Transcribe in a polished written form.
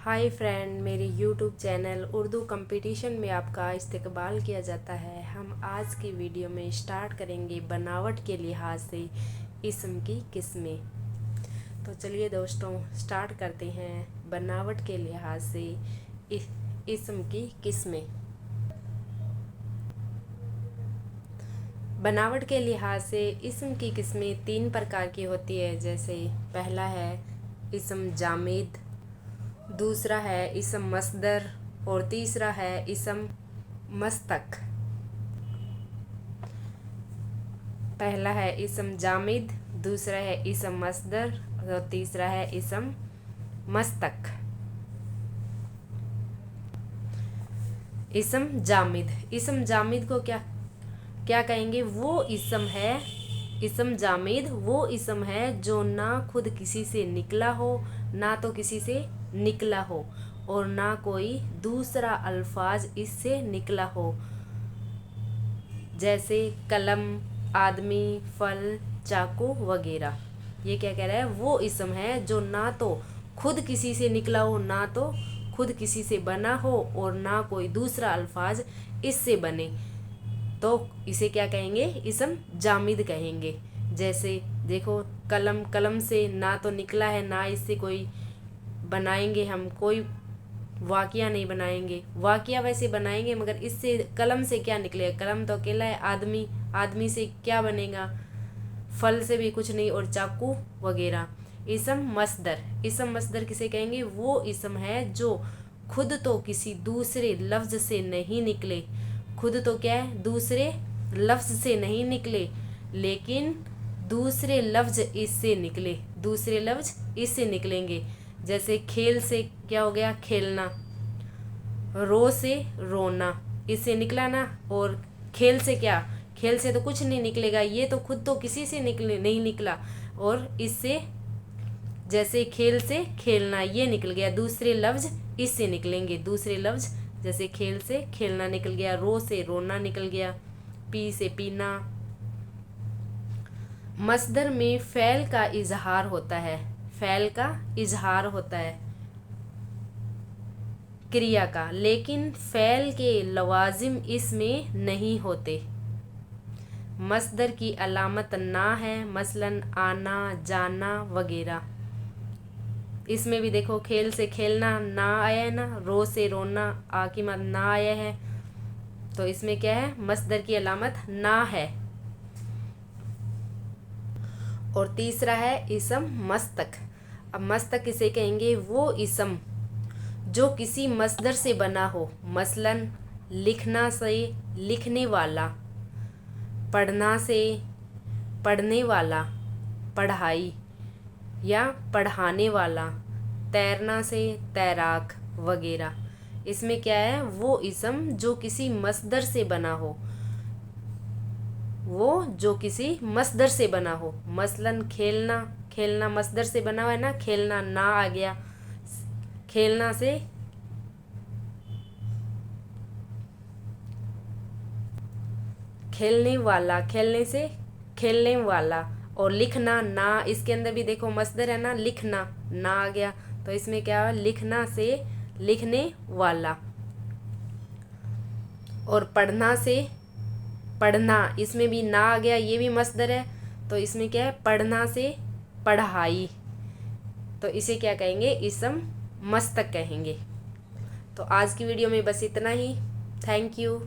Hi friend, मेरे YouTube channel Urdu competition में आपका इस्तकबाल किया जाता है। हम आज की वीडियो में स्टार्ट करेंगे बनावट के लिहाज से इस्म की किस्में। तो चलिए दोस्तों, स्टार्ट करते हैं बनावट के लिहाज से इस्म की किस्में। बनावट के लिहाज से इस्म की किस्में तीन प्रकार की होती है। जैसे पहला है इस्म जामिद, दूसरा है इस्म मस्दर और तीसरा है इस्म मस्तक। पहला है इस्म जामिद, दूसरा है इस्म मस्दर और तीसरा है इस्म मस्तक। इस्म जामिद को क्या क्या कहेंगे? वो इस्म है, इस्म जामिद वो इस्म है जो ना खुद किसी से निकला हो, ना तो किसी से निकला हो और ना कोई दूसरा अल्फाज इससे निकला हो। जैसे कलम, आदमी, फल, चाकू वगैरह। ये क्या कह रहा है? वो इस्म है जो ना तो खुद किसी से निकला हो, ना तो खुद किसी से बना हो और ना कोई दूसरा अल्फाज इससे बने, तो इसे क्या कहेंगे? इस्म जामिद कहेंगे। जैसे देखो, कलम से ना तो निकला है, ना इससे कोई बनाएंगे, हम कोई वाकिया नहीं बनाएंगे। वाकिया वैसे बनाएंगे मगर इससे कलम से क्या निकलेगा? कलम तो अकेला है। आदमी से क्या बनेगा? फल से भी कुछ नहीं, और चाकू वगैरह। इस्म मस्दर किसे कहेंगे? वो इस्म है जो खुद तो किसी दूसरे लफ्ज से नहीं निकले, खुद तो क्या है? दूसरे लफ्ज से नहीं निकले, लेकिन दूसरे लफ्ज इससे निकले, दूसरे लफ्ज इससे निकलेंगे। जैसे खेल से क्या हो गया? खेलना। रो से रोना, इससे निकला ना। और खेल से क्या? खेल से तो कुछ नहीं निकलेगा, ये तो खुद तो किसी से नहीं निकला, और इससे जैसे खेल से खेलना ये निकल गया, दूसरे लफ्ज इससे निकलेंगे। दूसरे लफ्ज जैसे खेल से खेलना निकल गया, रो से रोना निकल गया, पी से पीना। मस्दर में फ़ैल का इजहार होता है, फ़ैल का इजहार होता है क्रिया का, लेकिन फ़ैल के लवाजिम इसमें नहीं होते। मस्दर की अलामत ना है, मसलन आना, जाना वगैरह। इसमें भी देखो, खेल से खेलना ना आया है ना, रो से रोना आ की मत ना आया है, तो इसमें क्या है? मस्दर की अलामत ना है। और तीसरा है इस्म मस्तक। अब मस्तक किसे कहेंगे? वो इस्म जो किसी मस्दर से बना हो, मसलन लिखना से लिखने वाला, पढ़ना से पढ़ने वाला, पढ़ाई या पढ़ाने वाला, तैरना से तैराक वगैरह। इसमें क्या है? वो इस्म जो किसी मस्दर से बना हो, वो जो किसी मस्दर से बना हो। मसलन खेलना मस्दर से बना हुआ है ना, खेलना ना आ गया, खेलना से खेलने वाला, खेलने से खेलने वाला। और लिखना ना, इसके अंदर भी देखो मस्दर है ना, लिखना ना आ गया, तो इसमें क्या है? लिखना से लिखने वाला। और पढ़ना से पढ़ना, इसमें भी ना आ गया, ये भी मस्दर है, तो इसमें क्या है? पढ़ना से पढ़ाई, तो इसे क्या कहेंगे? इस्म मस्तक कहेंगे। तो आज की वीडियो में बस इतना ही। Thank you.